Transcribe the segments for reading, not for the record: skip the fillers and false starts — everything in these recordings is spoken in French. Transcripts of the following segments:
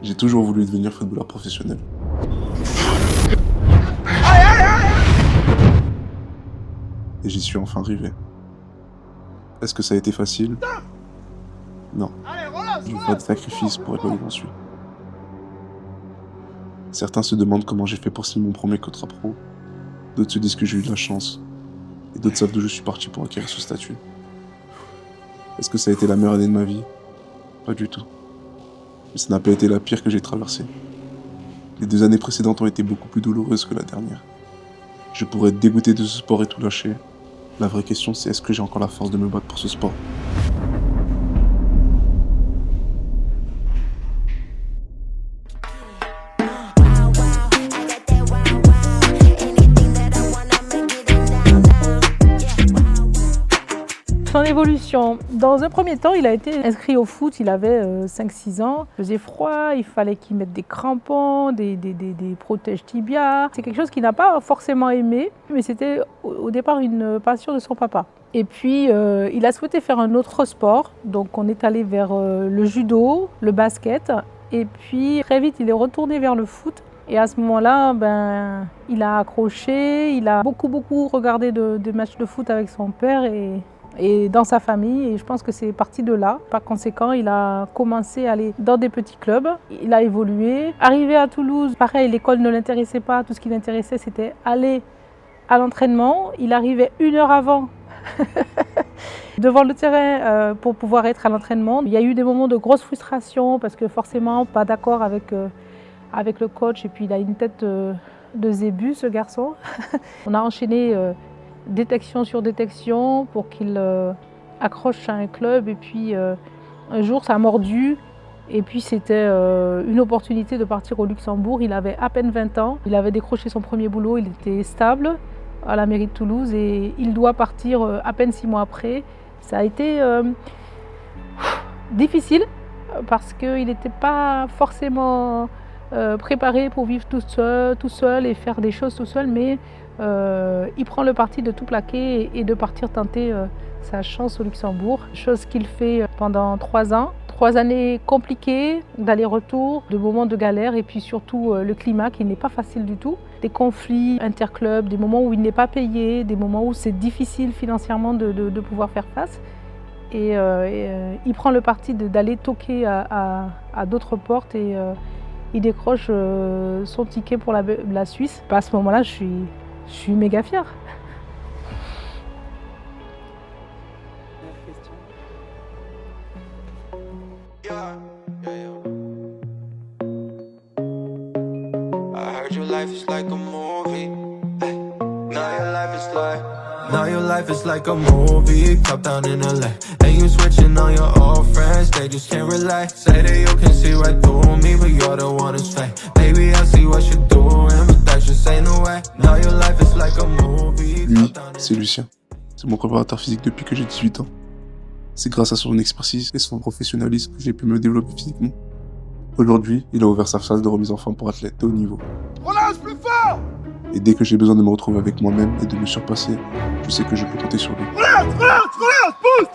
J'ai toujours voulu devenir footballeur professionnel. Et j'y suis enfin arrivé. Est-ce que ça a été facile? Non. Je veux faire des sacrifices pour être là où j'en suis. Certains se demandent comment j'ai fait pour signer mon premier contrat pro. D'autres se disent que j'ai eu de la chance. Et d'autres savent d'où je suis parti pour acquérir ce statut. Est-ce que ça a été la meilleure année de ma vie? Pas du tout. Mais ça n'a pas été la pire que j'ai traversée. Les 2 années précédentes ont été beaucoup plus douloureuses que la dernière. Je pourrais être dégoûté de ce sport et tout lâcher. La vraie question, c'est est-ce que j'ai encore la force de me battre pour ce sport? Son évolution. Dans un premier temps, il a été inscrit au foot, il avait 5-6 ans. Il faisait froid, il fallait qu'il mette des crampons, des protèges tibias. C'est quelque chose qu'il n'a pas forcément aimé, mais c'était au départ une passion de son papa. Et puis, il a souhaité faire un autre sport. Donc, on est allé vers le judo, le basket. Et puis, très vite, il est retourné vers le foot. Et à ce moment-là, il a accroché. Il a beaucoup regardé des matchs de foot avec son père et dans sa famille, et je pense que c'est parti de là. Par conséquent, il a commencé à aller dans des petits clubs, il a évolué. Arrivé à Toulouse, pareil, l'école ne l'intéressait pas, tout ce qui l'intéressait c'était aller à l'entraînement. Il arrivait 1 heure avant devant le terrain pour pouvoir être à l'entraînement. Il y a eu des moments de grosse frustration parce que forcément pas d'accord avec le coach, et puis il a une tête de zébu, ce garçon. On a enchaîné détection sur détection pour qu'il accroche à un club, et puis un jour ça a mordu, et puis c'était une opportunité de partir au Luxembourg. Il avait à peine 20 ans, il avait décroché son premier boulot, il était stable à la mairie de Toulouse et il doit partir à peine 6 mois après. Ça a été difficile parce qu'il n'était pas forcément préparé pour vivre tout seul et faire des choses tout seul, mais il prend le parti de tout plaquer et de partir tenter sa chance au Luxembourg, chose qu'il fait pendant 3 ans. 3 années compliquées, d'aller-retour, de moments de galère, et puis surtout le climat qui n'est pas facile du tout. Des conflits interclubs, des moments où il n'est pas payé, des moments où c'est difficile financièrement de pouvoir faire face. Et il prend le parti d'aller toquer à d'autres portes, et il décroche son ticket pour la Suisse. À ce moment-là, je suis méga fière. Now your life is like a movie, top down in LA. And you switching on your old friends, they just can't relax. Say that you can see right through me, but you're the one who's fake. Baby, I see what you're doing, but that just ain't the way. Now your life is like a movie. Lui, c'est Lucien. C'est mon préparateur physique depuis que j'ai 18 ans. C'est grâce à son expertise et son professionnalisme que j'ai pu me développer physiquement. Aujourd'hui, il a ouvert sa phase de remise en forme pour athlètes de haut niveau. Relâche plus fort! Et dès que j'ai besoin de me retrouver avec moi-même et de me surpasser, je sais que je peux compter sur lui. Relâche! Pousse!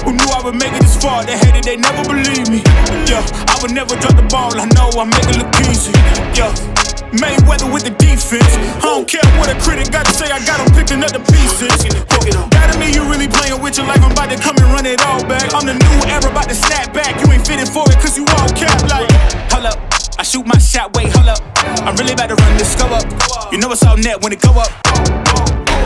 Who knew I would make it this far? They hated, they never believed me. Yeah, I would never drop the ball. I know I make it look easy. Yeah, Mayweather with the defense. I don't care what a critic got to say. I got them picking up the pieces. That to me, you really playing with your life. I'm about to come and run it all back. I'm the new era, about to snap back. You ain't fitting for it, cause you all cap like. Hold up, I shoot my shot, wait, hold up. I'm really about to run this, go up. You know it's all net when it go up.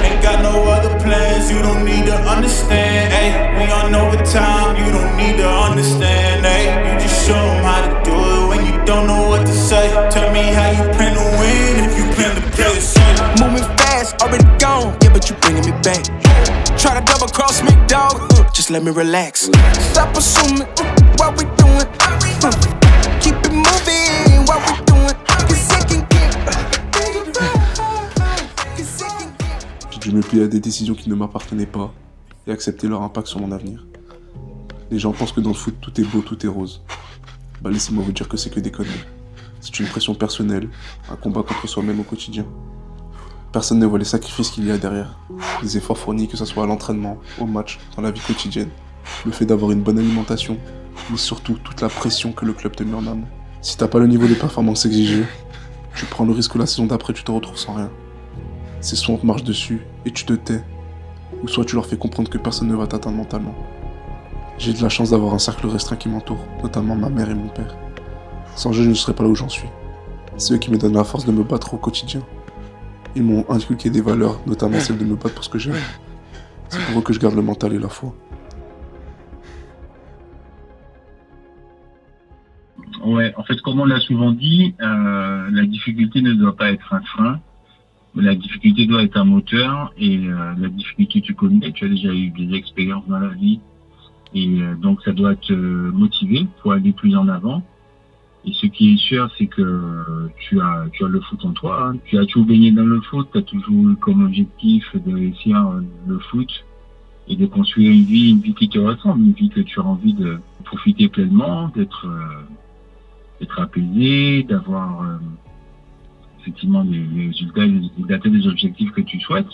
Ain't got no other plans, you don't need to understand, ayy. We on overtime, you don't need to understand, ayy. You just show them how to do it when you don't know what to say. Tell me how you plan to win if you plan to play it safe. Moving fast, already gone, yeah, but you bringing me back. Try to double cross me, dog, just let me relax. Stop assuming what we doing. Keep it moving, what we doing. J'ai dû me plier à des décisions qui ne m'appartenaient pas et accepter leur impact sur mon avenir. Les gens pensent que dans le foot, tout est beau, tout est rose. Bah laissez-moi vous dire que c'est que des conneries. C'est une pression personnelle, un combat contre soi-même au quotidien. Personne ne voit les sacrifices qu'il y a derrière. Les efforts fournis, que ce soit à l'entraînement, au match, dans la vie quotidienne. Le fait d'avoir une bonne alimentation, mais surtout toute la pression que le club te met en amont. Si t'as pas le niveau de performance exigé, tu prends le risque que la saison d'après tu te retrouves sans rien. C'est soit on te marche dessus et tu te tais, ou soit tu leur fais comprendre que personne ne va t'atteindre mentalement. J'ai de la chance d'avoir un cercle restreint qui m'entoure, notamment ma mère et mon père. Sans eux, je ne serais pas là où j'en suis. C'est eux qui me donnent la force de me battre au quotidien. Ils m'ont inculqué des valeurs, notamment celle de me battre pour ce que j'aime. C'est pour eux que je garde le mental et la foi. Ouais, en fait, comme on l'a souvent dit, la difficulté ne doit pas être un frein. La difficulté doit être un moteur et la difficulté tu connais, tu as déjà eu des expériences dans la vie et donc ça doit te motiver pour aller plus en avant. Et ce qui est sûr, c'est que tu as le foot en toi. Hein. Tu as toujours baigné dans le foot, tu as toujours eu comme objectif de réussir le foot et de construire une vie qui te ressemble, une vie que tu as envie de profiter pleinement, d'être apaisé, d'avoir effectivement les résultats et d'atteindre les objectifs que tu souhaites.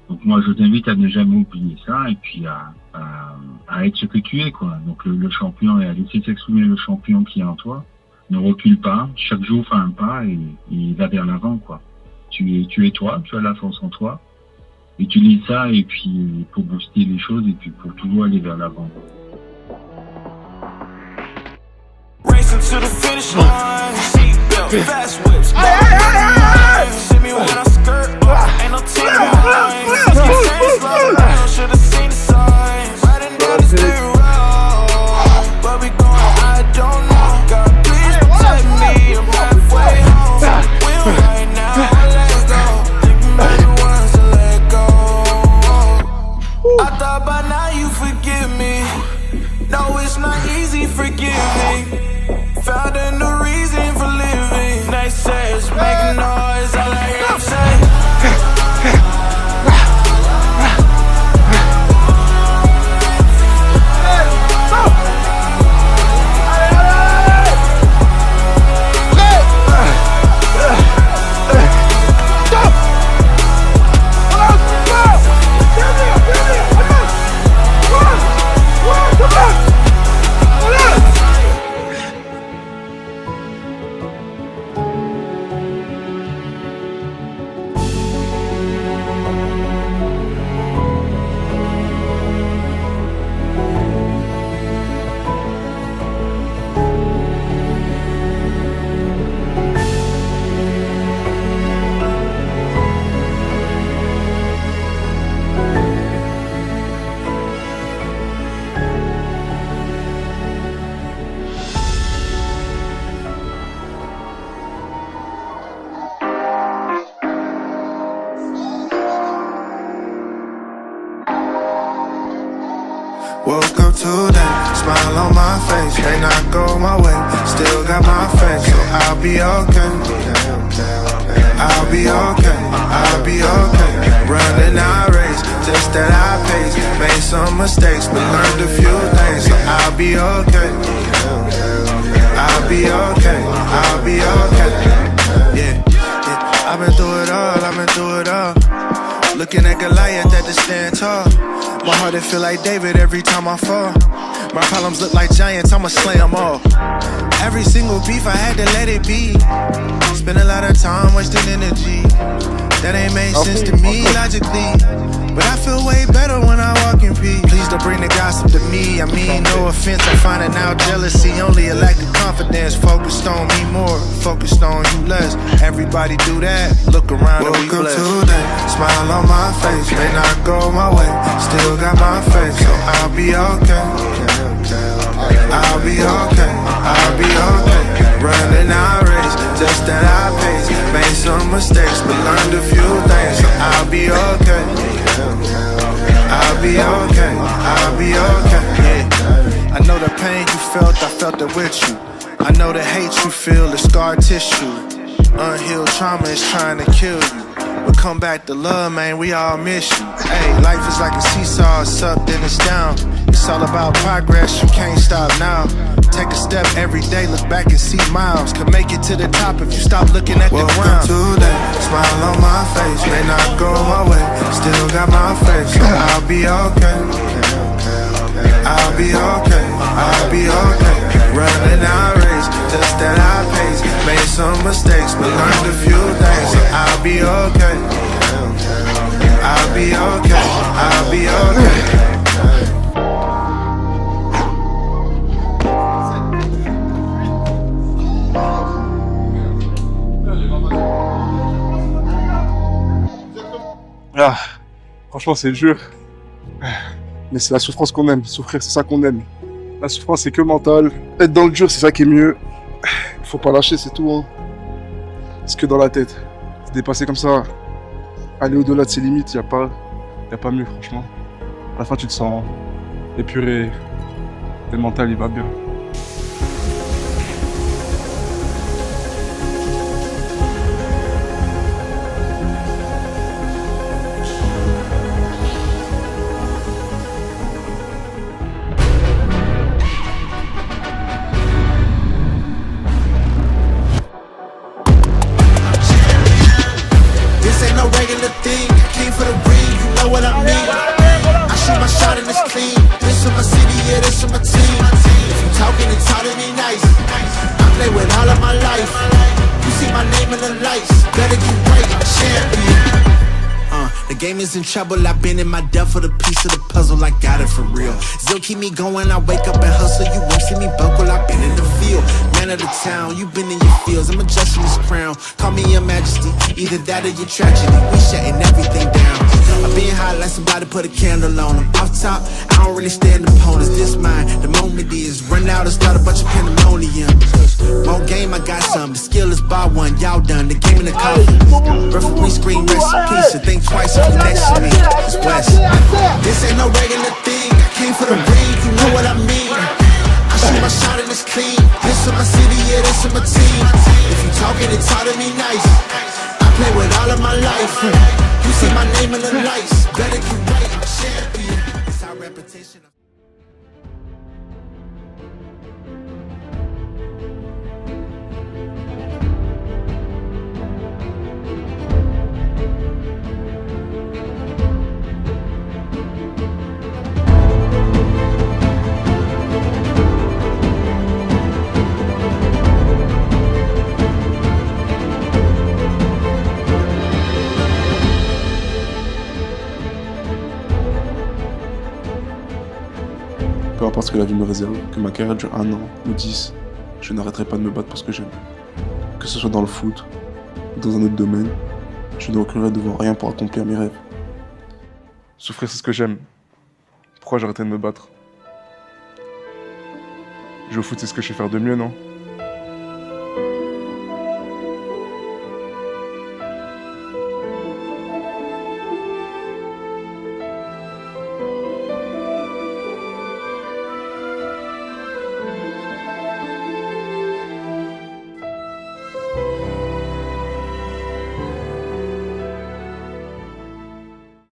Donc moi, je t'invite à ne jamais oublier ça et puis à être ce que tu es, quoi. Donc le champion et à laisser s'exprimer le champion qui est en toi. Ne recule pas, chaque jour fais un pas et va vers l'avant, quoi. Tu es toi, tu as la force en toi. Utilise ça et puis pour booster les choses et puis pour toujours aller vers l'avant. Racing to the finish line, seatbelt, fast whips. See me when I skirt, ain't no telling mine. Should've seen the signs, riding down the state road. Where we going? I don't know. God, please protect me. I'm halfway home. Wheel right now, let's go. Thinking about the ones to let go. I thought by now you forgive me. No, it's not easy forgiving. Found a new reason for living. Naysayers making noise, all I hear them say. Woke up today, smile on my face. May not go my way, still got my faith, so I'll be okay. I'll be okay, I'll be okay. Running our race, just at our pace. Made some mistakes, but learned a few things, so I'll be okay. I'll be okay, I'll be okay. Yeah, I've been through it all, I've been through it all. Looking at Goliath at the stand tall. My heart, it feel like David every time I fall. My problems look like giants, I'ma slay them all. Every single beef, I had to let it be. Spend a lot of time wasting energy. That ain't made sense to me logically. But I feel way better when I walk in peace. Please don't bring the gossip to me. I mean, no offense, I'm finding out jealousy. Only a lack of confidence. Focused on me more, focused on you less. Everybody do that, look around and we blessed. Woke up today, smile on my face. May not go my way, still got my faith, so I'll be okay. I'll be okay, I'll be okay. Running our race, just at our pace. Made some mistakes, but learned a few things, so I'll be okay. I'll be okay, I'll be okay. Yeah. I know the pain you felt, I felt it with you. I know the hate you feel, the scar tissue. Unhealed trauma is trying to kill you. But come back to love, man, we all miss you. Hey, life is like a seesaw, it's up, then it's down. It's all about progress, you can't stop now. Take a step every day, look back and see miles. Can make it to the top if you stop looking at the ground. Woke up today, smile on my face. May not go my way, still got my faith, so I'll be okay. I'll be okay, I'll be okay. Ah, franchement, c'est dur. Mais c'est la souffrance qu'on aime. Souffrir, c'est ça qu'on aime. La souffrance, c'est que mental. Être dans le dur, c'est ça qui est mieux. Faut pas lâcher, c'est tout. Hein. C'est que dans la tête. Se dépasser comme ça, aller au-delà de ses limites, y a pas mieux, franchement. À la fin, tu te sens épuré. Et le mental, il va bien. This ain't no regular thing. I came for the ring, you know what I mean. I shoot my shot and it's clean. This is my city, yeah, this is my team. If you talking and talking me nice, I play with all of my life. You see my name in the lights, better get right, champion. The game is in trouble, I've been in my depth for the piece of the puzzle, I got it for real. Still keep me going, I wake up and hustle, you won't see me buckle, I've been in the field. Man of the town, you been in your fields, I'm adjusting this crown. Call me your majesty, either that or your tragedy, we shutting everything down. I've been high like somebody put a candle on them. Off top, I don't really stand opponents, this mine. The moment is run out and start a bunch of pandemonium. More game, I got some, the skill is bar one, y'all done, the game in the coffin. Referee screen, rest in peace, and think twice if you next to me. It's West. This ain't no regular thing. I came for the ring, you know what I mean. I shoot my shot and it's clean. This is my city, yeah, this is my team. If you talking and talk to me nice, I play with all of my life. You see my name in the lights, better get right, I'm champion. It's our repetition. Peu importe ce que la vie me réserve, que ma carrière dure 1 an ou 10, je n'arrêterai pas de me battre pour ce que j'aime. Que ce soit dans le foot ou dans un autre domaine, je ne reculerai devant rien pour accomplir mes rêves. Souffrir, c'est ce que j'aime. Pourquoi j'arrêterais de me battre? Jouer au foot, c'est ce que je sais faire de mieux, non?